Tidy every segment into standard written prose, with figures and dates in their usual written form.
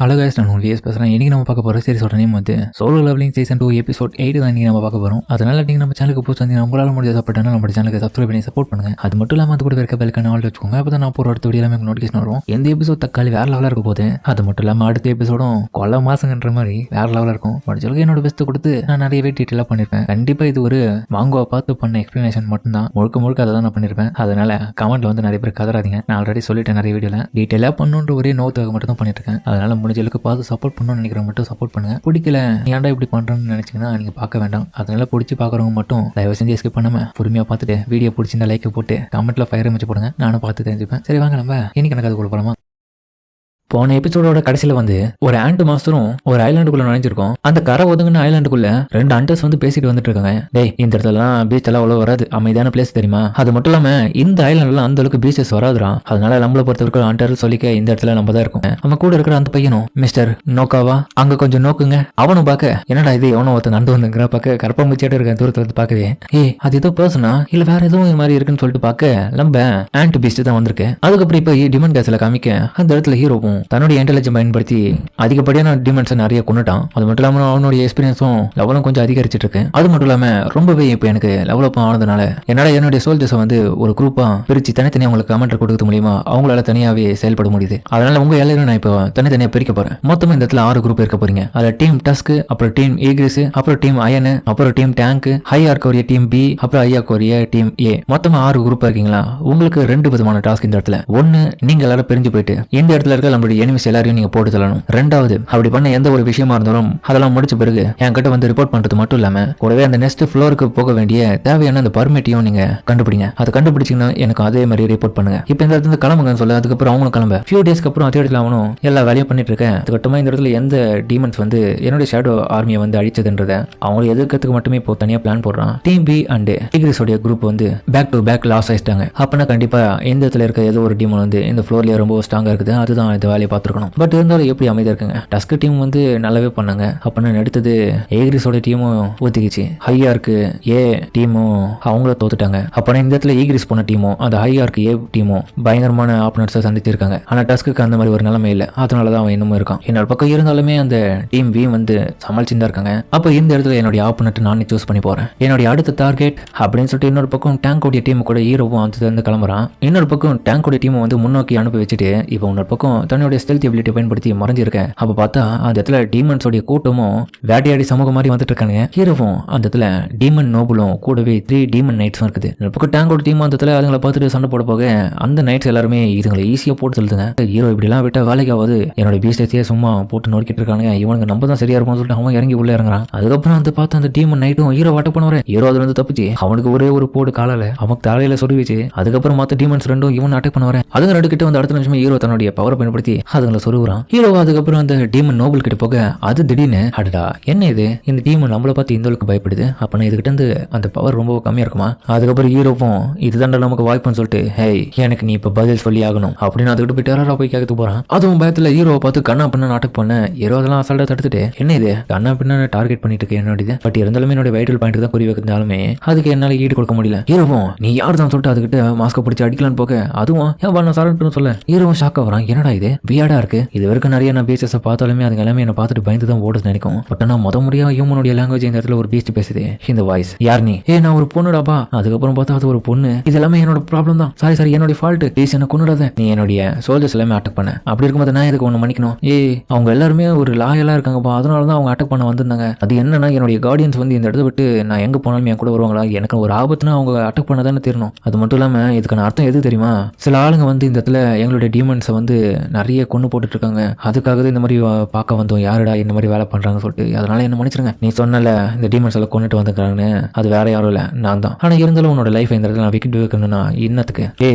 Hello guys, நான் உங்கள் vs பேசுகிறேன். இன்றைக்கி நம்ம பார்க்க போகிற சீரிஸோட நேம் வந்து சோலோ லெவலிங் சீசன் 2 எபிசோட் 8 தான் இன்றைக்கி நம்ம பார்க்க போகிறோம். அதனால் நீங்கள் நம்ம சேனலுக்கு புதுசு வந்து உங்களால் முடிஞ்ச சப்போர்ட்டான நம்ம சேனலுக்கு சப்ஸ்கிரைப் பண்ணி சப்போர்ட் பண்ணுங்கள். அது மட்டும் இல்லாமல் அது கூட இருக்க பெல்க்கான ஆல் வச்சுக்கோங்க. அப்போ தான் நான் போகிற அடுத்த வீடியோ எல்லாமே நோட்டிஃபிகேஷன் வரும். எந்த எபிசோட் தக்காளி வேறு லெவலாக இருக்க போது. அது மட்டும் இல்லாமல் அடுத்த எபிசோடும் கொல்ல மாசங்கன்ற மாதிரி வேறு லெவலாக இருக்கும். முடிச்சளவுக்கு என்னோட பெஸ்ட்டு கொடுத்து நான் நிறையவே டீட்டெயிலாக பண்ணியிருப்பேன். கண்டிப்பாக இது ஒரு வாங்குவா பார்த்து பண்ண எக்ஸ்ப்ளனேஷன் மட்டும்தான், முழுக்க அதை தான் நான் பண்ணியிருப்பேன். அதனால் கமெண்ட்டில் வந்து நிறைய பேர் கதறாதீங்க. நான் ஆல்ரெடி சொல்லிட்டேன் நிறைய வீடியோவில் டீட்டெயிலாக பண்ணுன்ற ஒரே நோத்துக்காக மட்டும் தான் பண்ணியிருக்கேன். அதனால் முடிஞ்சளவுக்கு பார்த்து சப்போர்ட் பண்ணணும்னு நினைக்கிற மட்டும் சப்போர்ட் பண்ணுங்க. பிடிக்கல ஏன்டா இப்படி பண்றேன்னு நினைச்சீங்கன்னா நீங்க பார்க்க வேண்டாம். அதனால பிடிச்சி பார்க்குறவங்க மட்டும் தயவு செஞ்சு எஸ்கேப் பண்ணாம பொறுமையா பார்த்துட்டு வீடியோ பிடிச்சிருந்தா லைக் போட்டு கமெண்ட்ல ஃபயர் அமைச்சு போடுங்க. நானும் பார்த்து தெரிஞ்சுப்பேன். சரி வாங்க நம்ம இன்னைக்கு எனக்கு அது போலாமா. போன எபிசோடோட கடைசியில் வந்து ஒரு ஆண்ட் மாஸ்டரும் ஒரு ஐலாண்டுக்குள்ள நுழைஞ்சிருக்கோம். அந்த கரை ஒதுங்கின ஐலாண்டுக்குள்ள ரெண்டு அண்டர்ஸ் வந்து பேசிட்டு வந்துட்டு இருக்காங்க. டேய், இந்த இடத்துலலாம் பீச் எல்லாம் அவ்வளோ வராது, அமைதியான பிளேஸ் தெரியுமா? அது மட்டும் இல்லாம இந்த ஐலாண்ட்லாம் அந்த அளவுக்கு பீச்சஸ் வராதுரா. அதனால நம்மளை பொறுத்தவரைக்கும் அண்டர் சொல்லிக்க இந்த இடத்துல நம்ம தான் இருக்கும். நம்ம கூட இருக்கிற அந்த பையனும் மிஸ்டர் நோக்காவா அங்க கொஞ்சம் நோக்குங்க. அவனும் பார்க்க என்னடா இது எவனோ ஒருத்தன் நடந்து வந்துங்கிற பார்க்க கரப்பாம்பூச்சியாட்டு இருக்க தூரத்துல வந்து பார்க்கவே அது ஏதோ பர்சனா இல்ல வேற எதுவும் இது மாதிரி இருக்குன்னு சொல்லிட்டு பார்க்க நம்ம ஆண்ட் பீஸ்ட் தான் வந்திருக்கு. அதுக்கப்புறம் இப்போ டிமன் கேஸ்ல காமிக்க அந்த இடத்துல ஹீரோவும் தன்னுடைய இன்டெலிஜென்ஸ் பயன்படுத்தி அதிகப்படியான டிமன்ஸை நிறைய கொண்டுட்டான். அது மட்டும் இல்லாமல் அவனுடைய எக்ஸ்பீரியன்ஸும் லெவலும் கொஞ்சம் அதிகரிச்சிட்டு இருக்கு. அது மட்டும் இல்லாமல் ரொம்பவே இப்போ எனக்கு லெவலப் ஆனதுனால என்னுடைய சோல்ஜர்ஸை வந்து ஒரு குரூப்பா பிரிச்சு தனித்தனியாக அவங்களுக்கு கமெண்ட் கொடுக்க மூலியமா அவங்களால தனியாவே செயல்பட முடியுது. அதனால உங்க எல்லாரும் நான் இப்போ தனித்தனியாக பிரிக்க போறேன். மொத்தமா இந்த இடத்துல 6 குரூப் இருக்க போறீங்க. அதுல டீம் டஸ்க், அப்புறம் டீம் ஈகிரிஸ், அப்புறம் டீம் அயன், அப்புறம் டீம் டேங்க், ஹை ஆர்கோரிய டீம் பி, அப்புறம் ஐ ஆர்கோரிய டீம் ஏ. மொத்தமா 6 குரூப் இருக்கீங்களா? உங்களுக்கு 2 விதமான டாஸ்க் இந்த இடத்துல. ஒன்னு, நீங்க எல்லாரும் பிரிஞ்சு போயிட்டு இந்த இடத்துல இருக்க நம்மளுடைய எனிமிஸ் எல்லாரையும் நீங்க போட்டு தள்ளணும். ரெண்டாவது, அப்படி பண்ண எந்த ஒரு விஷயமா இருந்தாலும் அதெல்லாம் முடிச்ச பிறகு என்கிட்ட வந்து ரிப்போர்ட் பண்றது மட்டும் இல்லாம கூடவே அந்த நெக்ஸ்ட் ஃப்ளோருக்கு போக வேண்டிய தேவையான அந்த பர்மிட்டையும் நீங்க கண்டுபிடிங்க. அதை கண்டுபிடிச்சிங்கன்னா எனக்கு அதே மாதிரி ரிப்போர்ட் பண்ணுங்க. இப்போ இந்த இடத்துல கிளம்புங்கன்னு சொல்ல அதுக்கப்புறம் அவங்களும் கிளம்ப ஃபியூ டேஸ்க்கு அப்புறம் அதே இடத்துல அவனும் எல்லா வேலையும் பண்ணிட்டு இருக்கேன். அதுக்கப்புறமா இந்த இடத்துல எந்த டீமன்ஸ் வந்து என்னுடைய ஷேடோ ஆர்மியை வந்து அழிச்சதுன்றத அவங்களை எதிர்க்கிறதுக்கு மட்டுமே இப்போ தனியா பிளான் போடுறான். டீம் பி அண்ட் ஈகிரிஸோட குரூப் வந்து பேக் டு பேக் லாஸ் ஆயிட்டாங்க. அப்பனா கண்டிப்பா இந்த இடத்துல இருக்க ஏதோ ஒரு டீமன் வந்து இந்த ஃப்ளோர்லயே ரொம்ப ஸ்ட்ராங்கா இருக்குது. அதுதான் இந்த வேலையை பார்த்துருக்கணும். பட் இருந்தாலும் எப்படி அமைதியா இருக்குங்க. டஸ்க் டீம் வந்து நல்லாவே பண்ணாங்க. அப்படின்னு எடுத்தது ஈகிரிஸோட டீமும் ஊத்திக்கிச்சு. ஹையார்க்கு ஏ டீமும் அவங்கள தோத்துட்டாங்க. அப்பனா இந்த இடத்துல ஈகிரிஸ் போன டீமும் அந்த ஹையார்க்கு ஏ டீமும் பயங்கரமான ஆப்பனன்ஸை சந்தித்து இருக்காங்க. ஆனா டஸ்க்கு அந்த மாதிரி ஒரு நிலைமை இல்லை. அதனாலதான் அவன் இன்னமும் இருக்கான். என்னோட பக்கம் இருந்தாலுமே அந்த டீம் வி வந்து சமாளிச்சுதான் இருக்காங்க. அப்ப இந்த இடத்துல என்னுடைய ஆப்பனட் நானே சூஸ் பண்ணி போறேன். என்னுடைய அடுத்த டார்கெட் அப்படின்னு சொல்லிட்டு இன்னொரு பக்கம் டேங்கோடைய டீம் கூட ஹீரோவும் வந்து கிளம்புறான். இன்னொரு பக்கம் டேங்கோடைய டீம் வந்து முன்னோக்கி அனுப்பி வச்சுட்டு இப்போ இன்னொரு பக்கம் தன்னுடைய ஸ்டெல்த் எபிலிட்டி பயன்படுத்தி மறைஞ்சிருக்கேன். அப்ப பார்த்தா அந்த இடத்துல டீமன்ஸோட கூட்டமும் வேட்டையாடி சமூக மாதிரி வந்துட்டு இருக்காங்க. ஹீரோவும் அந்த இடத்துல டீமன் நோபலும் கூடவே 3 டீமன் நைட்ஸும் இருக்குது. பக்கம் டேங்கோட டீம் அந்த இடத்துல அதுங்களை பார்த்துட்டு சண்டை போட போக அந்த நைட்ஸ் எல்லாருமே இதுங்களை ஈஸியா போட்டு சொல்லுதுங்க. ஹீரோ இப்படி எல்லாம் விட்டா வேலைக்கு ஆகாது, என்னோட பீஸ்டே சும்மா போட்டு நோக்கிட்டு இருக்காங்க, இவனுக்கு நம்ம தான் சரியா இருக்கும்னு சொல்லிட்டு அவன் இறங்கி உள்ள இறங்குறான். அதுக்கப்புறம் வந்து பார்த்து அந்த டீமன் நைட்டும் ஹீரோ வாட்ட பண்ணுவாரு. ஹீரோ அதுல இருந்து தப்பிச்சு அவனுக்கு ஒரே ஒரு போடு காலால அவனுக்கு தலையில சொருவிச்சு அதுக்கப்புறம் மத்த டீமன்ஸ் ரெண்டும் இவன் அட்டாக் பண்ணுவாரு. அதுங்க ரெண்டு கிட்ட வந்து அடுத்த நிமிஷம் ஹீரோ தன்னுடைய பவரை பயன்படுத்தி அதுங்களை சொருகுறான். ஹீரோ அதுக்கப்புறம் அந்த டீமன் நோபல் கிட்ட போக அது திடீர்னு அடடா என்ன இது, இந்த டீமன் நம்மளை பார்த்து இந்த அளவுக்கு பயப்படுது, அப்பனா இதுகிட்ட இருந்து அந்த பவர் ரொம்ப கம்மியா இருக்குமா? அதுக்கப்புறம் ஹீரோவும் இதுதான் நமக்கு வாய்ப்புன்னு சொல்லிட்டு ஹேய் எனக்கு நீ இப்ப பதில் சொல்லி ஆகணும் அப்படின்னு அதுக்கிட்ட போய் டெரரா போய் கேட்க போறான். அதுவும் பயத்துல ஹீரோவை பார்த்து கண்ணா பின்னா அட்டாக் பண்ண ஹீரோ அதெல்லாம் அசால்ட்டா தடுத்துட்டு என்ன இது கண்ணா பின்னா டார்கெட் பண்ணிட்டு இருக்கேன் என்னோட. பட் இருந்தாலுமே என்னோட வைட்டல் பாயிண்ட் தான் குறி வைக்கிறதாலுமே அதுக்கு என்னால ஈடு கொடுக்க முடியல. ஹீரோவும் நீ யார் தான் சொல்லிட்டு அதுக்கிட்ட மாஸ்க பிடிச்சி அடிக்கலான்னு போக அதுவும் ஏன் பண்ண சாரன்னு சொல்ல ஹீரோவும் ஷாக்கா வரான். என்னடா இது வியாடா இருக்கு. இது வரைக்கும் நிறைய நான் பீச்சஸ் பார்த்தாலுமே அதுங்க எல்லாமே என்ன பார்த்துட்டு பயந்து தான் ஓடுது நினைக்கும். பட் நான் முறையா ஹியூமனுடைய லாங்குவேஜ் இந்த இடத்துல ஒரு பீச் பேசுது. இந்த வாய்ஸ் யார் நீ? நான் ஒரு பொண்ணுடாப்பா. அதுக்கப்புறம் பார்த்தா அது ஒரு பொண்ணு. இது எல்லாமே என்னோட ப்ராப்ளம் தான். சாரி என்னோட ஃபால்ட். ப்ளீஸ் என்ன கொண்டுடாத. நீ என்னுடைய சோல்ஜர்ஸ் எல்லாமே அட்டாக் பண்ண. அப்படி இருக்கும்போது நான் இதுக்கு ஒன்று மன்னிக்கணும். அவங்க எல்லாருமே ஒரு லாயலா இருக்காங்கப்பா. அதனால தான் அவங்க அட்டாக் பண்ண வந்திருந்தாங்க. அது என்னன்னா என்னுடைய கார்டியன்ஸ் வந்து இந்த இடத்த விட்டு நான் எங்க போனாலும் என் கூட வருவாங்களா? எனக்கு ஒரு ஆபத்துனா அவங்க அட்டாக் பண்ண தானே தெரியணும். அது மட்டும் இல்லாம இதுக்கான அர்த்தம் எது தெரியுமா? சில ஆளுங்க வந்து இந்த இடத்துல எங்களுடைய டீமன்ஸை வந்து நிறைய கொண்டு போட்டுட்டு இருக்காங்க. அதுக்காக இந்த மாதிரி பார்க்க வந்தோம். யாருடா இந்த மாதிரி வேலை பண்றாங்கன்னு சொல்லிட்டு அதனால என்ன மன்னிச்சிருங்க. நீ சொன்னல இந்த டீமன்ஸ் எல்லாம் கொண்டுட்டு வந்துருக்காங்கன்னு, அது வேற யாரும் இல்ல நான் தான். ஆனா இருந்தாலும் உன்னோட லைஃப் இந்த இடத்துல நான் விக்கெட் வைக்கணும்னா இன்னத்துக்கு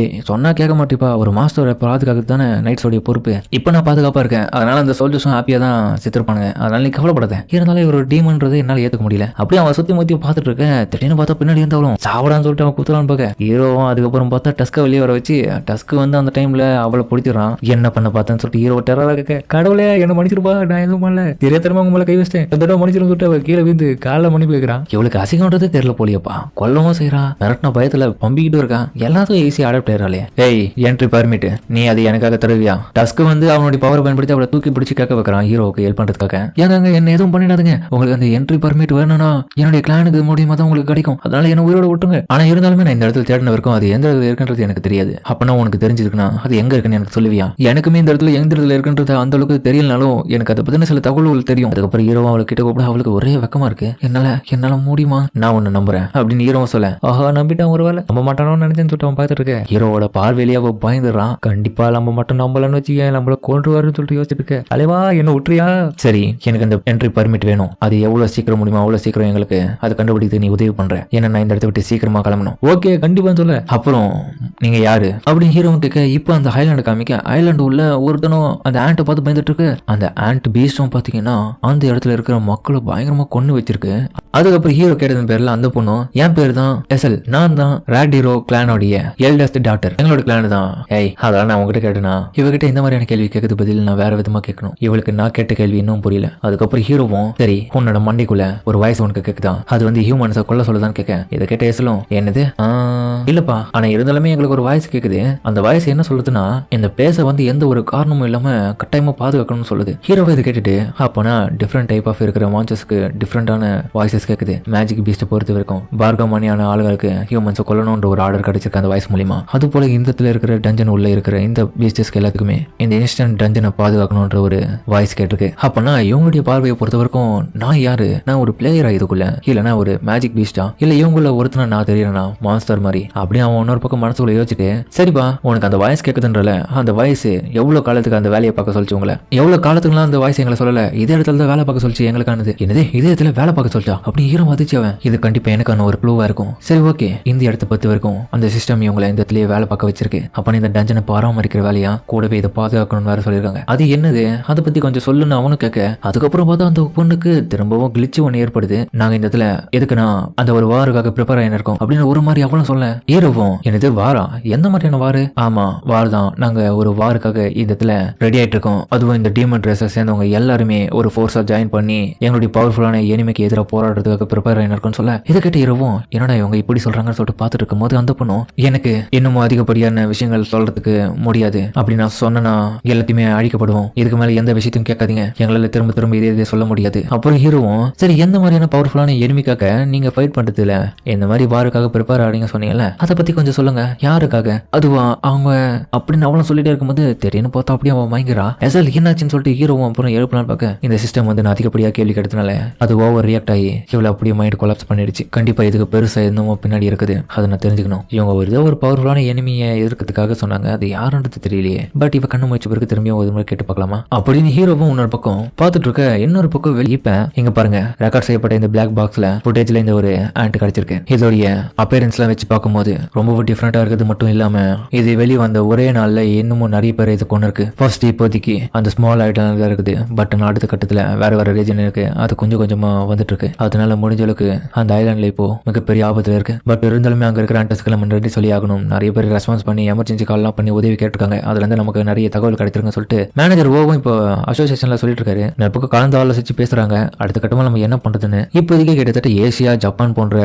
சொன்னா கேட்க மாட்டேப்பா. ஒரு மாஸ்டர் பாதுகாக்க தானே நைட்ஸோடைய பொறுப்பு. இப்ப நான் பாதுகாப்பா இருக்கேன். அதனால அந்த சோல்ஜர்ஸும் ஹாப்பியா தான் செத்துருப்பானுங்க. அதனால நீ கவலைப்படாத. இருந்தாலும் ஒரு டீமன்றது என்னால ஏத்துக்க முடியல. அப்படியே அவன் சுத்தி முத்தி பார்த்துட்டு இருக்கேன். திடீர்னு பார்த்தா பின்னாடி இருந்தாலும் சாவடான்னு சொல்லிட்டு அவன் குத்துலான்னு பார்க்க ஹீரோவும் அதுக்கப்புறம் பார்த்தா டஸ்கை வெளியே வர வச்சு டஸ்க்கு வந்து அந்த டைம்ல அவளை பிடிச்சிடறான். என்ன பண்ண பார்த்தா பார்த்தேன்னு சொல்லிட்டு ஹீரோ டெரரா கேட்க, கடவுளே என்ன மன்னிச்சிருப்பா, நான் எதுவும் பண்ணல, தெரியாதனமா உங்க மேல கை வச்சிட்டேன், இந்த தடவை மன்னிச்சிரும் சொல்லிட்டு அவ கீழே விழுந்து காலைல மன்னிப்பு கேட்கிறான். இவளுக்கு அசிங்கம்ன்றதே தெரியல போலியப்பா, கொல்லவும் செய்யறா, மிரட்டின பயத்துல பம்பிக்கிட்டு இருக்கான், எல்லாத்தையும் ஈஸியா அடாப்ட் ஆயிராளே. ஏய் என்ட்ரி பர்மிட், நீ அது எனக்காக தருவியா? டஸ்க் வந்து அவனுடைய பவரை பயன்படுத்தி அவளை தூக்கி பிடிச்சி கேட்க வைக்கிறான் ஹீரோவுக்கு ஹெல்ப் பண்றதுக்காக. ஏங்க என்ன எதுவும் பண்ணிடாதுங்க, உங்களுக்கு அந்த என்ட்ரி பர்மிட் வேணும்னா என்னுடைய கிளானுக்கு மூலியமா தான் உங்களுக்கு கிடைக்கும், அதனால என்ன உயிரோட விட்டுங்க. ஆனா இருந்தாலுமே நான் இந்த இடத்துல தேடின வரைக்கும் அது எந்த இடத்துல இருக்குன்றது எனக்கு தெரியாது. அப்பனா உனக்கு தெரிஞ்சிருக்குன்னா அது எங்க இருக்குன்னு எனக்கு சொல்லுவியா? எனக்குமே இந்த இடத்துல எந்த இடத்துல இருக்குன்றது அந்த அளவுக்கு தெரியலனாலும் எனக்கு அதை பத்தின சில தகவல்கள் தெரியும். அதுக்கப்புறம் ஹீரோ அவளுக்கு கிட்ட கூப்பிட அவளுக்கு ஒரே வெக்கமா இருக்கு. என்னால முடியுமா, நான் ஒன்னு நம்புறேன் அப்படின்னு ஹீரோ சொல்ல, ஆஹா நம்பிட்டான், ஒரு வேலை நம்ப மாட்டானோன்னு நினைச்சேன்னு சொல்லிட்டு அவன் பார்த்துட்டு இருக்க. ஹீரோவோட பார்வையிலேயே அவ பயந்துடுறான். கண்டிப்பா நம்ம மட்டும் நம்பலன்னு வச்சுக்க நம்மள கொன்றுவாருன்னு சொல்லிட்டு யோசிச்சுட்டு இருக்க. அலைவா என்ன விட்டுறியா? சரி எனக்கு அந்த என்ட்ரி பர்மிட் வேணும், அது எவ்வளவு சீக்கிரம் முடியுமா அவ்வளவு சீக்கிரம் எங்களுக்கு அது கண்டுபிடித்து நீ உதவி பண்ற, ஏன்னா நான் இந்த இடத்த விட்டு சீக்கிரமா கிளம்பணும். ஓகே கண்டிப்பா சொல்ல. அப்புறம் நீங்க யாரு அப்படின்னு ஹீரோ கேட்க, இப்போ அந்த ஐலாண்டு காமிக்க, ஐலாண்டு உள்ள ஒருத்தனும் அந்த ஆண்ட்டை பார்த்து பயந்துட்டு இருக்கு. அந்த ஆண்ட் பீஸ்டும் பாத்தீங்கன்னா அந்த இடத்துல இருக்கிற மக்களை பயங்கரமா கொண்டு வச்சிருக்கு. அதுக்கப்புறம் ஹீரோ கேட்டதன் பேர்ல அந்த பொண்ணும், என் பேர் தான் எஸ்எல், நான் தான் ராக்டிரோ கிளானோடைய எல்டஸ்ட் டாட்டர், எங்களோட கிளான் தான். ஏய் அதெல்லாம் நான் உங்ககிட்ட கேட்டேனா, இவகிட்ட இந்த மாதிரியான கேள்வி கேட்கறது பதில் நான் வேற விதமா கேட்கணும். இவளுக்கு நான் கேட்ட கேள்வி இன்னும் புரியல. அதுக்கப்புறம் ஹீரோவும், சரி உன்னோட மண்டைக்குள்ள ஒரு வாய்ஸ் உனக்கு கேக்குதான், அது வந்து ஹியூமன்ஸை கொல்ல சொல்லதான் கேட்க. இதை கேட்ட எஸ்எலும், என்னது இல்லப்பா, ஆனா இருந்தாலுமே எங்களுக்கு ஒரு வாய்ஸ் கேக்குது, அந்த வாய்ஸ் என்ன சொல்லுதுன்னா இந்த பிளேஸை வந்து எந்த ஒரு காரணமும் இல்லாம கட்டாயமா பாதுகாக்கணும்னு சொல்லுது. ஹீரோவை இதை கேட்டுட்டு, அப்பனா டிஃப்ரெண்ட் டைப் ஆஃப் இருக்கிற மான்ஸ்டர்ஸ்க்கு டிஃப்ரெண்டான வாய்ஸஸ் கேக்குது. மேஜிக் பீஸ்ட் பொறுத்த வரைக்கும் பார்கமானியான ஆளுகளுக்கு ஹியூமன்ஸை கொல்லணும்ன்ற ஒரு ஆர்டர் கிடைச்சிருக்கு அந்த வாய்ஸ் மூலியமா. அது போல இந்த இடத்துல இருக்கிற டஞ்சன் உள்ள இருக்கிற இந்த பீஸ்டஸ்க்கு எல்லாத்துக்குமே இந்த இன்ஸ்டன்ட் டஞ்சனை பாதுகாக்கணும்ன்ற ஒரு வாய்ஸ் கேட்டிருக்கு. அப்பனா இவங்களுடைய பார்வையை பொறுத்த வரைக்கும் நான் யாரு, நான் ஒரு பிளேயரா இதுக்குள்ள, இல்லைன்னா ஒரு மேஜிக் பீஸ்டா, இல்ல இவங்கள ஒருத்தனை நான் தெரியறேனா மான்ஸ்டர் மாதிரி அப்படி அவன் இன்னொரு பக்கம் மனசுக்குள்ள யோசிச்சுட்டு, சரிப்பா உனக்கு அந்த வாய்ஸ் கேட்குதுன்றல, அந்த வாய்ஸ் எவ்வளவு காலத்துக்கு அந்த வேலையை பார்க்க சொல்லிச்சு உங்களை, எவ்வளவு காலத்துக்குலாம் அந்த வாய்ஸ் எங்களை சொல்லல, இதே இடத்துல தான் வேலை பார்க்க சொல்லிச்சு எங்களுக்கானது. என்னது இதே இடத்துல வேலை பார்க்க சொல்லிச்சா அப்படி ஹீரோ மதிச்சு அவன், இது கண்டிப்பா எனக்கான ஒரு க்ளூவா இருக்கும். சரி ஓகே, இந்த இடத்த பத்தி வரைக்கும் அந்த சிஸ்டம் இவங்களை இந்த இடத்துலயே வேலை பார்க்க வச்சிருக்கு, அப்ப இந்த டஞ்சனை பராமரிக்கிற வேலையா கூடவே இதை பாதுகாக்கணும்னு வேற சொல்லியிருக்காங்க. அது என்னது அதை பத்தி கொஞ்சம் சொல்லுன்னு அவனு கேட்க, அதுக்கப்புறம் பார்த்தா அந்த பொண்ணுக்கு திரும்பவும் கிளிச்சு ஒன்று ஏற்படுது. நாங்க இந்த இடத்துல எதுக்குன்னா அந்த ஒரு வாருக்காக ப்ரிப்பேர் ஆயிருக்கோம் அப்படின்னு ஒரு மாதிரி அவளும் சொல்ல, ஹீரோவும் என்னது வாரா, எந்த மாதிரியான வாரு? ஆமா வார் தான், நாங்க ஒரு வாருக்காக இந்த இடத்துல ரெடி ஆயிட்டு இருக்கோம், அதுவும் இந்த டீமன் ரேஸை சேர்ந்தவங்க எல்லாருமே ஒரு ஃபோர்ஸா ஜாயின் பண்ணி எங்களுடைய பவர்ஃபுல்லான எனிமைக்கு எதிராக போராடுறதுக்காக ப்ரிப்பேர் ஆயிருக்கோம்னு சொல்ல, இதை கேட்டு ஹீரோவும் என்னடா இவங்க இப்படி சொல்றாங்கன்னு சொல்லிட்டு பார்த்துட்டு இருக்கும் போது அந்த பொண்ணும், எனக்கு இன்னமும் அதிகப்படியான விஷயங்கள் சொல்றதுக்கு முடியாது, அப்படி நான் சொன்னா எல்லாத்தையுமே அழிக்கப்படுவோம், இதுக்கு மேல எந்த விஷயத்தையும் கேட்காதீங்க, எங்களால திரும்ப திரும்ப இதே சொல்ல முடியாது. அப்புறம் ஹீரோவும், சரி எந்த மாதிரியான பவர்ஃபுல்லான எனிமிக்காக நீங்க ஃபைட் பண்றதுல இந்த மாதிரி வாருக்காக ப்ரிப்பேர் ஆறீங்க சொன்னீங்கல்ல, அதை பத்தி கொஞ்சம் சொல்லுங்க, யாருக்காக? அதுவா அவங்க அப்படின்னு அவளும் சொல்லிட்டே இருக்கும்போது தெரியும்னு பார்த்தா அப்படியே அவன் வாங்கிக்கிறா. எஸ்எல் என்னாச்சுன்னு சொல்லிட்டு ஹீரோவும் அப்புறம் எழுப்பலான்னு பார்க்க, இந்த சிஸ்டம் வந்து நான் அதிகப்படியா கேள்வி கிடைத்தனால அது ஓவர் ரியாக்ட் ஆகி இவ்வளவு அப்படியே மைண்ட் கொலாப்ஸ் பண்ணிடுச்சு, கண்டிப்பா இதுக்கு பெருசா என்னமோ பின்னாடி இருக்குது, அதை நான் தெரிஞ்சுக்கணும். இவங்க ஒரு பவர்ஃபுல்லான எனிமியை எதிர்க்கிறதுக்காக சொன்னாங்க, அது யாருன்றது தெரியலையே, பட் இவ கண்ணு முயற்சி பிறகு திரும்பியும் ஒரு முறை கேட்டு பார்க்கலாமா அப்படின்னு ஹீரோவும் இன்னொரு பக்கம் பார்த்துட்டு இருக்க. இன்னொரு பக்கம் வெளியப்ப இங்க பாருங்க, ரெக்கார்ட் செய்யப்பட்ட இந்த பிளாக் பாக்ஸ்ல ஃபுட்டேஜ்ல இந்த ஒரு ஆண்ட் கிடைச்சிருக்கு. இதோடைய அப்பேரன்ஸ்லாம் வச்சு பார்க்கும்போது ரொம்ப டிஃப்ரெண்டா இருக்குது மட்டும் இல்லாம இது வெளியே வந்த ஒரே நாள்ல இன்னமும் நிறைய பேர் இது கொண்டு இருக்கு. ஃபர்ஸ்ட் இப்போதைக்கு அந்த ஸ்மால் ஐட்டம் தான் இருக்குது, பட் அடுத்த கட்டத்துல வேற ரீஜன் இருக்கு, அது கொஞ்சம் கொஞ்சமா வந்துட்டு இருக்கு, அதனால முடிஞ்ச அளவுக்கு அந்த ஐலாண்ட்ல இப்போ மிகப்பெரிய ஆபத்துல இருக்கு. பட் இருந்தாலுமே அங்க இருக்கிற ஆண்டஸ்க்கு நம்ம ரெடி சொல்லி ஆகணும், நிறைய பேர் ரெஸ்பான்ஸ் பண்ணி எமர்ஜென்சி கால்லாம் பண்ணி உதவி கேட்டிருக்காங்க, அதுல இருந்து நமக்கு நிறைய தகவல் கிடைச்சிருக்குன்னு சொல்லிட்டு மேனேஜர் ஓவும் இப்போ அசோசியேஷன்ல சொல்லிட்டு இருக்காரு. நான் இப்போ கலந்து ஆலோசிச்சு பேசுறாங்க அடுத்த கட்டமா நம்ம என்ன பண்றதுன்னு. இப்போதைக்கு கிட்டத்தட்ட ஏசியா ஜப்பான் போன்ற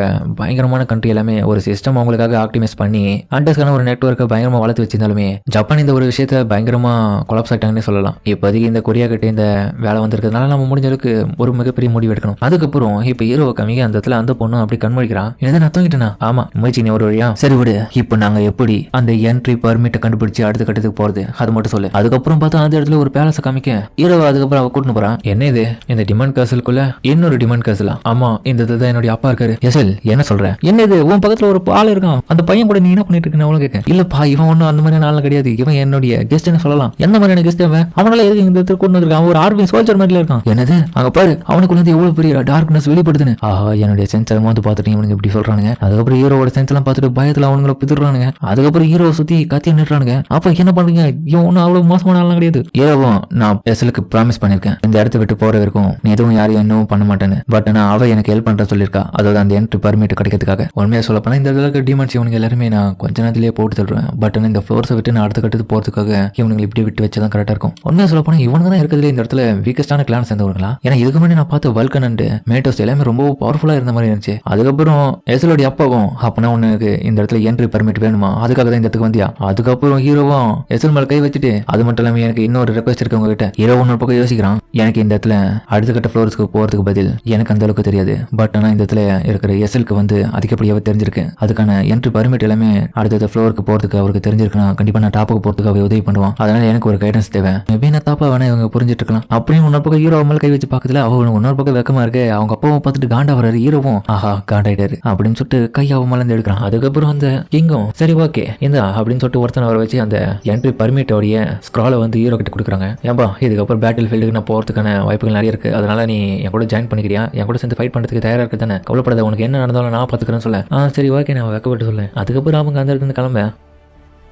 பயங்கரமான கண்ட்ரி எல்லாமே ஒரு சிஸ்டம் அவங்களுக்காக ஆக்டிமைஸ் பண்ணி ஆண்டஸ்க்கான ஒரு நெட்வொர்க்கை பயங்கரமா வளர்த்து வச்சிருந்தாலுமே ஜப்பான் இந்த ஒரு விஷயத்த பயங்கரமா கொலாப்ஸ் ஆயிட்டாங்கன்னு சொல்லலாம். இப்போதைக்கு இந்த கொரியா கிட்ட இந்த வேலை வந்திருக்கிறதுனால நம்ம முடிஞ்ச அளவுக்கு ஒரு மிகப்பெரிய முடிவு எடுக்கணும். அதுக்கப்புறம் இப்ப ஹீரோவை கம்மிங்க அந்த இடத்துல அந்த பொண்ணு அப்படி கண்மொழிக்கிறான். என்னதான் நான் தூங்கிட்டேனா? ஆமா முயற்சி நீ ஒரு வழியா சரி விடு. இப்போ நாங்க எப்படி அந்த என்ட்ரி பர்மிட்டை கண்டுபிடிச்சு அடுத்த கட்டத்துக்கு போறது அது மட்டும் சொல்லு. அதுக்கப்புறம் பார்த்தா அந்த இடத்துல ஒரு பேலஸை காமிக்க ஹீரோவை அதுக்கப்புறம் அவ கூட்டிட்டு போறான். என்ன இது இந்த டிமாண்ட் காசலுக்குள்ள இன்னொரு டிமாண்ட் காசலா? ஆமா இந்த இதுதான் என்னுடைய அப்பா இருக்காரு. எஸ்எல் என்ன சொல்றேன்? என்ன இது உன் பக்கத்துல ஒரு பால் இருக்கான், அந்த பையன் கூட நீ என்ன பண்ணிட்டு இருக்கேன் அவளும் கேட்க. இல்லப்பா இவன் ஒன்னும் அந்த மாதிரியான ஆள் கிடையாது, இவன் என்னுடைய கெஸ்ட் சொல்லலாம். எந்த மாதிரியான கெஸ்ட் அவனால எதுக்கு இந்த கொண்டு வந்திருக்கான்? ஒரு ஆர்மி சோல்ஜர் மாதிரி இருக்கான். என்னது அங்க பாரு அவனுக்குள்ள எவ்வளவு பெரிய டார்க்னஸ் வெளிப்படுது பயன்படுத்துன்னு. ஆஹா, என்னுடைய சென்ஸ் எல்லாம் வந்து பார்த்துட்டு இவனுக்கு இப்படி சொல்றானுங்க. அதுக்கப்புறம் ஹீரோவோட சென்ஸ் எல்லாம் பார்த்துட்டு பயத்துல அவனுங்களை பிதிர்றானுங்க. அதுக்கப்புறம் ஹீரோ சுத்தி கத்தி நிட்டுறானுங்க. அப்ப என்ன பண்றீங்க, இவன் ஒன்னும் அவ்வளவு மோசமான ஆளும் கிடையாது. ஹீரோவும் நான் எஸ்எலுக்கு ப்ராமிஸ் பண்ணிருக்கேன், இந்த இடத்த விட்டு போற வரைக்கும் நீ எதுவும் யாரையும் இன்னும் பண்ண மாட்டேன்னு. பட் ஆனா அவ எனக்கு ஹெல்ப் பண்ற சொல்லிருக்கா, அதாவது அந்த என்ட்ரி பர்மிட் கிடைக்கிறதுக்காக. உண்மையா சொல்ல போனா இந்த இடத்துல டிமாண்ட்ஸ் இவனுக்கு எல்லாருமே நான் கொஞ்ச நேரத்திலேயே போட்டு சொல்றேன். பட் இந்த ஃப்ளோர்ஸை விட்டு நான் அடுத்த கட்டத்துக்கு போறதுக்காக இவனுக்கு இப்படி விட்டு வச்சதான் கரெக்டா இருக்கும். உண்மையா சொல்ல போனா இவனுக்கு தான் இருக்கிறதுல இந்த இடத்துல வீக்கஸ்டான கிளான் சேர்ந்தவங்களா. ஏன்னா இதுக்கு முன்னாடி நான் பார்த்த வல்கன் அண்ட் மேட்டோஸ் எல்லாமே ரொம்ப பவர்ஃபுல்லா இருந்த மாதிரி இருந்துச்சு. அதுக்கப்புறம் எஸ்எலோட அப்பாவும் அப்பனா உனக்கு இந்த இடத்துல என்ட்ரி பர்மிட் வேணுமா, அதுக்காக தான் இந்த இடத்துக்கு வந்தியா. அதுக்கப்புறம் ஹீரோவும் எஸ்எல் மேல கை வச்சுட்டு அது மட்டும் இல்லாம எனக்கு இன்னொரு ரெக்வஸ்ட் இருக்கு உங்ககிட்ட. ஹீரோ இன்னொரு பக்கம் யோசிக்கிறான், எனக்கு இந்த இடத்துல அடுத்த கட்ட ஃப்ளோர்ஸ்க்கு போறதுக்கு பதில் எனக்கு அந்த அளவுக்கு தெரியாது. பட் ஆனா இந்த இடத்துல இருக்கிற எஸ்எல்க்கு வந்து அதிகப்படியாவே தெரிஞ்சிருக்கு. அதுக்கான என்ட்ரி பர்மிட் எல்லாமே அடுத்த ஃப்ளோருக்கு போறதுக்கு அவருக்கு தெரிஞ்சிருக்குன்னா கண்டிப்பா நான் டாப்புக்கு போறதுக்கு அவர் உதவி பண்ணுவான். அதனால எனக்கு ஒரு கைடன்ஸ் தேவை. மேபி நான் தாப்பா வேணா இவங்க புரிஞ்சிட்டு இருக்கலாம். அப்படியும் இன்னொரு பக்கம் ஹீரோ மேல கை வச்சு பாக்கத்துல அவன் இன்னொரு பக்கம் வெக்கமா இருக்கு. அவங்க அப்பாவும் பார்த்துட்டு காண்டா வர்றாரு. ஹீரோவும் ஆஹா காண்டாயிட்டாரு அப்படின்னு சொல்லிட்டு கை அவன் மேல இருந்து எடுக்கிறான். அதுக்கப்புறம் அந்த கிங்கும் சரி ஓகே இந்த அப்படின்னு சொல்லிட்டு ஒருத்தனை வர வச்சு அந்த என்ட்ரி பர்மிட்டோடைய ஸ்க்ராலை வந்து ஹீரோ கிட்ட கொடுக்குறாங்க. ஏன்பா இதுக்கப்புறம் பேட்டில் ஃபீல்டுக்கு நான் போறதுக்கான வாய்ப்புகள் நிறைய இருக்கு, அதனால நீ என் கூட ஜாயின் பண்ணிக்கிறியா, என் கூட சேர்ந்து ஃபைட் பண்றதுக்கு தயாரா இருக்கு தானே, கவலைப்படாத, உனக்கு என்ன நடந்தாலும் நான் பாத்துக்கிறேன்னு சொல்ல. சரி ஓகே நான் வெக்கப்பட்டு சொல்ல. அதுக்கப்புறம் அவங்க அந்த இடத்துல கிளம்ப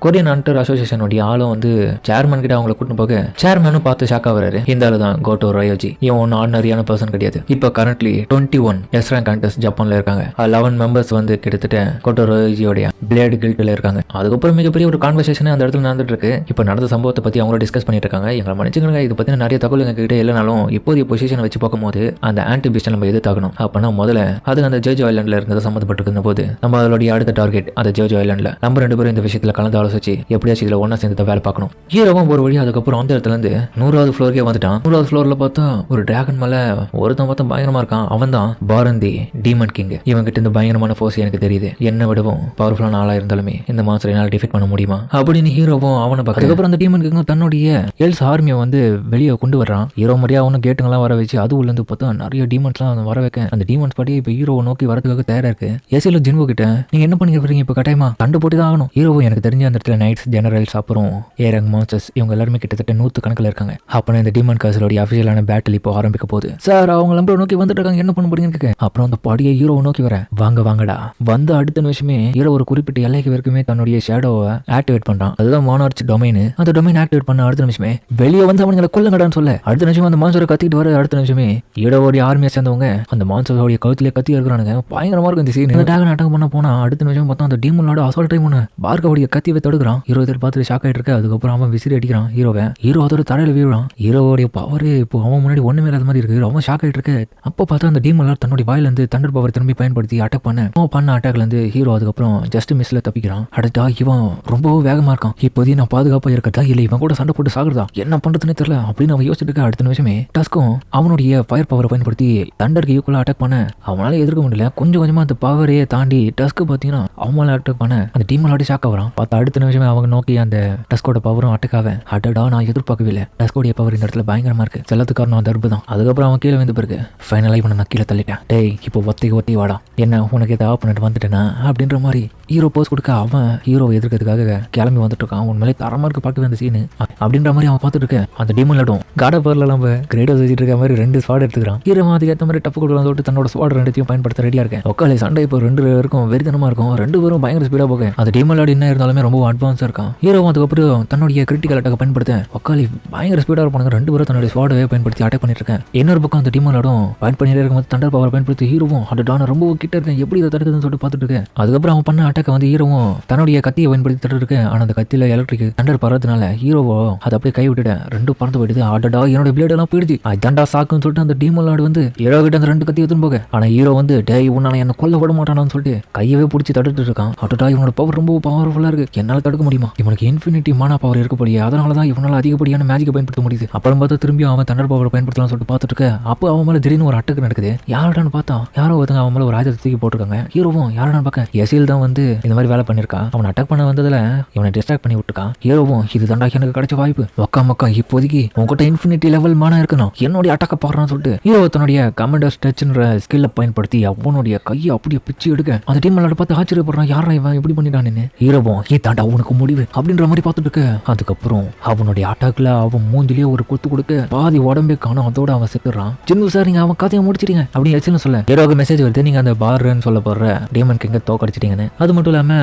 கொரியன் ஹண்டர் அசோசியேஷனுடைய ஆளும் வந்து சேர்மன் கிட்ட அவங்களை கூட்டிட்டு போக சேர்மனும் பார்த்து ஷாக் ஆகுறாரு. இந்த ஆளு தான் கோட்டோ ரயோஜி. இவன் ஒன்னும் ஆர்டினரியான பர்சன் கிடையாது. இப்போ கரண்ட்லி 21 எஸ் ரேங்க் ஹண்டர்ஸ் ஜப்பான்ல இருக்காங்க. 11 மெம்பர்ஸ் வந்து கிட்டத்தட்ட கோட்டோ ரயோஜியோடைய பிளேடு கில்ட்ல இருக்காங்க. அதுக்கப்புறம் மிகப்பெரிய ஒரு கான்வர்சேஷன் அந்த இடத்துல நடந்துட்டு இருக்கு. இப்போ நடந்த சம்பவத்தை பத்தி அவங்கள டிஸ்கஸ் பண்ணிட்டு இருக்காங்க. எங்களை மன்னிச்சுக்கங்க, இது பத்தின நிறைய தகவல் எங்ககிட்ட இல்லைனாலும் இப்போதைய பொசிஷனை வச்சு பார்க்கும்போது அந்த ஆன்டி பிஸ்டன் நம்ம எதிர்த்தாகணும். அப்பனா முதல்ல அது அந்த ஜோஜோ ஐலாண்ட்ல இருந்தது சம்மந்தப்பட்டிருந்த போது நம்ம அதோடைய அடுத்த டார்கெட் அந்த ஜோஜோ ஐலாண்ட்ல நம்ம 2 பேரும் இந்த விஷயத்துல கலந்து ஆலோசிச்சு எப்படியாச்சும் இதுல ஒன்னா சேர்ந்து வேலை பார்க்கணும். ஹீரோவும் ஒரு வழி அதுக்கப்புறம் அந்த இடத்துல இருந்து 100வது ஃப்ளோருக்கே வந்துட்டான். 100வது ஃப்ளோர்ல பார்த்தா ஒரு டிராகன் மேல ஒருத்தன் பார்த்தா பயங்கரமா இருக்கான். அவன் தான் பாரந்தி டீமன் கிங். இவன் கிட்ட இந்த பயங்கரமான ஃபோர்ஸ் எனக்கு தெரியுது, என்ன விடவும் பவர்ஃபுல்லான ஆளா இருந்தாலுமே இந்த மாஸ்டர் என்னால் டிஃபீட் பண்ண முடியுமா அப்படின்னு ஹீரோவும் அவனை பார்க்க. அதுக்கப்புறம் அந்த டீமன் கிங் தன்னுடைய எல்ஸ் ஆர்மியை வந்து வெளியே கொண்டு வர்றான். ஹீரோ மாதிரியா அவனும் கேட்டுங்கெல்லாம் வர வச்சு அது உள்ள இருந்து பார்த்தா நிறைய டீமன்ஸ்லாம் வர வைக்க அந்த டீமன்ஸ் படி இப்போ ஹீரோவை நோக்கி வரதுக்காக தயாரா இருக்கு. ஏசியில ஜின்வோ கிட்ட நீங்க என்ன பண்ணிக்கிறீங்க, இப்போ கட்டாயமா கண்டு போட்டு தான் ஆகணும். ஹீரோவும் எனக்கு தெரிஞ்ச அந்த இடத்துல நைட்ஸ் ஜெனரல்ஸ் அப்புறம் ஏரங் மான்ஸ்டர்ஸ் இவங்க எல்லாருமே கிட்டத்தட்ட 100 கணக்கில் இருக்காங்க. அப்போ இந்த டீமன் காசலோட அஃபிஷியலான பேட்டில் இப்போ ஆரம்பிக்க போகுது. சார் அவங்க நம்மள நோக்கி வந்துட்டு இருக்காங்க, என்ன பண்ண போறீங்க. அப்புறம் அந்த படியை ஹீரோவை நோக்கி வர வாங்கடா வந்து அடுத்த நிமிஷமே ஹீரோ ஒரு குறிப்பிட்ட எல்லைக்கு வரைக்குமே தன்னுடைய ஷேடோவை ஆக்டிவேட் பண்றான். அதுதான் மானார்ச் டொமைன். அந்த டொமைன் ஆக்டிவேட் பண்ண அடுத்த நிமிஷமே வெளியே வந்து அவங்களை கொல்லுங்கடான்னு சொல்ல அடுத்த நிமிஷம் அந்த மான்ஸ்டரை கத்திட்டு வர அடுத்த நிமிஷமே ஹீரோவோடைய ஆர்மியை சேர்ந்தவங்க அந்த மான்ஸ்டரோடைய கழுத்திலே கத்தி இருக்கிறானுங்க. பயங்கரமா இருக்கும் இந்த சீன். இந்த டாகன் அட்டாக் பண்ண போனா அடுத்த நிமிஷம் பார்த்தா அந்த டீமனோட அசால்ட் டைம் ஒன்று பார்க்கவுடைய கத்தியை தடுக்கிறான். ஹீரோ பார்த்து ஷாக் ஆயிட்டு இருக்கு. அதுக்கப்புறம் அவன் விசிறி அடிக்கிறான் ஹீரோவை. ஹீரோ அதோட தரையில வீழுறான். ஹீரோடைய பவரே இப்போ அவன் முன்னாடி ஒண்ணுமே இல்லாத மாதிரி இருக்கு. அவன் ஷாக் ஆயிட்டு இருக்கு. அப்போ பார்த்தா அந்த டீமன் தன்னுடைய வாயில இருந்து தண்டர் பவர் திரும்பி பயன்படுத்தி அட்டாக் பண்ண அட்டாக்ல இருந்து ஹீரோ அதுக்கப்புறம் ஜஸ்ட் மிஸ்ல தப்பிக்கிறான். அடுத்தா இவன் ரொம்பவும் வேகமா இருக்கான். இப்போதைக்கு நான் பாதுகாப்பா இருக்கிறதா இல்ல இவன் கூட சண்டை போட்டு சாகுறதா என்ன பண்றதுன்னு தெரியல அப்படின்னு அவன் யோசிச்சுட்டு இருக்க. அடுத்த நிமிஷமே டஸ்கும் அவனுடைய ஃபயர் பவரை பயன்படுத்தி தண்டருக்கு ஈக்குவலா அட்டாக் பண்ண அவனால எதிர்க்க முடியல. கொஞ்சமா அந்த பவரையே தாண்டி டஸ்க்கு பாத்தீங்கன்னா அவனால அட்டாக் பண்ண அந்த டீமனோட ஷாக் ஆகிறான். பார்த்தா அடுத்த நிமிஷமே அவங்க நோக்கி அந்த டஸ்கோட பவரும் அட்டாக் ஆவேன். அடடா நான் எதிர்பார்க்கவே இல்லை. டஸ்கோடைய பவர் இந்த இடத்துல பயங்கரமா இருக்கு. செல்லத்துக்கு காரணம் தர்பு தான். அதுக்கப்புறம் அவன் கீழே வந்து பிறகு ஃபைனலாக இவனை நான் கீழே தள்ளிட்டேன். டேய் இப்போ ஒத்தி வாடா, என்ன உனக்கு எதாவது ஆஃப் பண்ணிட்டு வந்துட்டேனா அப்படின்ற மாதிரி ஹீரோ போஸ் கொடுக்க அவன் ஹீரோவை எதிர்க்கிறதுக்காக கிளம்பி வந்துட்டு இருக்கான். உண்மையிலே தரமா இருக்கு பார்க்கவே அந்த சீனு அப்படின்ற மாதிரி அவன் பார்த்துட்டு இருக்க. அந்த டீமன் லடும் காட பவர்ல நம்ம கிரேடோஸ் வச்சுட்டு இருக்க மாதிரி 2 ஸ்வாட் எடுத்துக்கிறான். ஹீரோ அதுக்கேற்ற மாதிரி டப்பு கொடுக்கலாம் சொல்லிட்டு தன்னோட ஸ்வாட் 2த்தையும் பயன்படுத்த ரெடியா இருக்கேன். ஒக்காலே சண்டை இப்போ 2 பேருக்கும் வெறித்தனமா இருக்கும். 2 பேரும் பயங்கர ஸ்பீடா போக அந்த டீமன் லாட் என்ன இருந்தாலுமே ரொம்ப அட்வான்ஸா இருக்கான். ஹீரோ அதுக்கப்புறம் தன்னுடைய கிரிட்டிக்கல் அட்டாக் பயன்படுத்த ஒக்காலி பயங்கர ஸ்பீடா இருப்பாங்க. 2 பேரும் தன்னுடைய ஸ்வாடவே பயன்படுத்தி அட்டாக் பண்ணிட்டு இருக்கேன். இன்னொரு பக்கம் அந்த டீமன் லாடும் பயன் பண்ணிட்டே இருக்கும்போது தண்டர் பவர் பயன்படுத்தி ஹீரோவும் அடடா ரொம்ப கிட்ட இருக்கேன் எப்படி இதை தடுக்குதுன்னு சொல்லிட்டு பார்த்துட்டு இருக்கேன். அதுக்கப்புறம் அவன் பண்ண அட்டாக் வந்து ஹீரோவும் தன்னுடைய கத்தியை பயன்படுத்தி தட்டு இருக்கு. ஆனா அந்த கத்தியில எலக்ட்ரிக் தண்டர் பறதுனால ஹீரோவோ அதை அப்படியே கை விட்டுட்டு 2 பறந்து போயிடுது. அடடா என்னோட பிளேட் எல்லாம் போயிடுச்சு. தண்டா சாக்குன்னு சொல்லிட்டு அந்த டீமன் லாடு வந்து ஹீரோ கிட்ட அந்த 2 கத்தி எடுத்துன்னு போக ஆனா ஹீரோ வந்து டேய் உன்னால என்ன கொல்ல விட மாட்டானான்னு சொல்லிட்டு கையவே பிடிச்சி தடுத்துட்டு இருக்கான். அடடா இவனோட பவர் ரொம்ப பவர்ஃபுல்லா இருக்கு, என்னால தடுக்க முடியுமா, இவனுக்கு இன்ஃபினிட்டி மானா பவர் இருக்க போலியே, அதனாலதான் இவனால அதிகப்படியான மேஜிக்கை பயன்படுத்த முடியுது. அப்புறம் பார்த்தா திரும்பி அவன் தண்டர் பவர் பயன்படுத்தலாம் சொல்லிட்டு பார்த்துட்டு இருக்க. அப்போ அவன் மேல திடீர்னு ஒரு அட்டாக் நடக்குது. யாருடான்னு பார்த்தா யாரோ ஒருத்தங்க அவன் மேல ஒரு ராஜத்தை தூக்கி போட்டிருக்காங்க. ஹீரோவும் யாருடான்னு பார்க்க எசில் தான் வந்து இந்த மாதிரி வேலை பண்ணிருக்கான். அவன் அட்டாக் பண்ண வந்ததுல இவனை டிஸ்ட்ராக்ட் பண்ணி விட்டுருக்கான். ஹீரோவும் இது தண்டா எனக்கு கிடைச்ச வாய்ப்பு, மக்கா இப்போதைக்கு உங்ககிட்ட இன்ஃபினிட்டி லெவல் மானா இருக்கணும், என்னுடைய அட்டாக்க பாடுறான்னு சொல்லிட்டு ஹீரோ தன்னுடைய கமாண்டர் ஸ்டெச்ன்ற ஸ்கில்லை பயன்படுத்தி அவனுடைய கையை அப்படியே பிச்சு எடுக்க அந்த டீம் பார்த்து ஆச்சரியப்படுறான். யாரா இவன் இப்படி பண்ணிட்டான்னு. ஹீரோவும் இதுதான்டா உனக்கு முடிவு அப்படின்ற மாதிரி பார்த்துட்டு இருக்க. அதுக்கப்புறம் அவனுடைய அட்டாக்ல அவன் மூஞ்சிலேயே ஒரு குத்து கொடுக்க பாதி உடம்பே காணும். அதோட அவன் செத்துறான். சின்னு சார் நீங்க அவன் கதையை முடிச்சிட்டீங்க அப்படின்னு எச்சுன்னு சொல்ல ஹீரோக்கு மெசேஜ் வருது, நீங்க அந்த பார்ன்னு சொல்ல போற டீமன் கிங்க தோக்கடிச்சிட்டீங்கன்னு. அது மட்டும் இல்லாம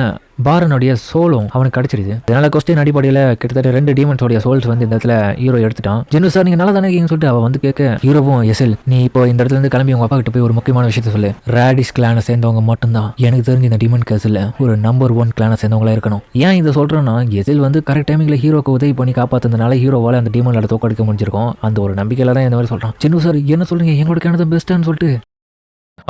பாரனுடைய சோலும் அவனுக்கு கிடைச்சிருது. இதனால கொஸ்டின் அடிப்படையில் கிட்டத்தட்ட 2 டீமன்ஸோடைய சோல்ஸ் வந்து இந்த இடத்துல ஹீரோ எடுத்துட்டான். ஜென்னு சார் நீங்க நல்லா தானே இருக்கீங்கன்னு சொல்லிட்டு அவ வந்து கேட்க ஹீரோவும் எஸ்எல் நீ இப்போ இந்த இடத்துல இருந்து கிளம்பி உங்க அப்பா கிட்ட போய் ஒரு முக்கியமான விஷயத்த சொல்லு. ராடிஸ் கிளானை சேர்ந்தவங்க மட்டும்தான் எனக்கு தெரிஞ்சு இந்த டீமன் கேஸ்ல ஒரு நம்பர் 1 கிளானை சேர்ந்தவங்களா இருக்கணும். ஏன் இதை சொல்றேன்னா எஸ்எல் வந்து கரெக்ட் டைமிங்ல ஹீரோக்கு உதவி பண்ணி காப்பாத்துறதுனால ஹீரோவால அந்த டீமன்ல தோக்கடிக்க முடிஞ்சிருக்கும். அந்த ஒரு நம்பிக்கையில தான் இந்த மாதிரி சொல்றான். ஜென்னு சார் என்ன சொல்றீங்க எங்களோட கிணறு பெஸ்ட்டான்னு சொல்லிட்டு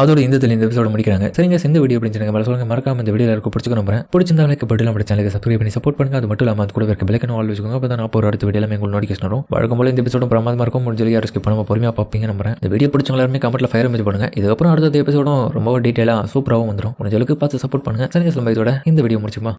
அதோட இந்த எபிசோட முடிக்கிறாங்க. சரிங்க இந்த வீடியோ அப்படின்னு மேலே சொல்லுங்க. மறக்காம இந்த வீடியோல இருக்க பிடிச்சிக்க நம்புறேன். பிடிச்சிருந்தா லைக் பட்டு நம்ம சேனலுக்கு சப்ஸ்கிரைப் பண்ணி சப்போர்ட் பண்ணுங்க. அது மட்டும் இல்லாமல் அது கூட இருக்க பெல்லைக்கன் ஆல் வச்சுக்கோங்க. அப்போ தான் நான் ஒரு அடுத்த வீடியோல உங்களுக்கு நோட்டிஃபிகேஷன் வரும். வழக்கம் போல இந்த எபிசோட பிரமாதமாக இருக்கும். முடிஞ்சு யாரும் ஸ்கிப் பண்ணாம பொறுமையாக பார்ப்பீங்க நம்புறேன். இந்த வீடியோ பிடிச்சவங்க எல்லாருமே கமெண்ட்ல ஃபயர் மெசேஜ் பண்ணுங்க. இதுக்கப்புறம் அடுத்த எபிசோடும் ரொம்ப டீட்டெயிலாக சூப்பராகவும் வந்துடும். முடிஞ்சளவுக்கு பார்த்து சப்போர்ட் பண்ணுங்க. சரிங்க இதோட இந்த வீடியோ முடிச்சுமா.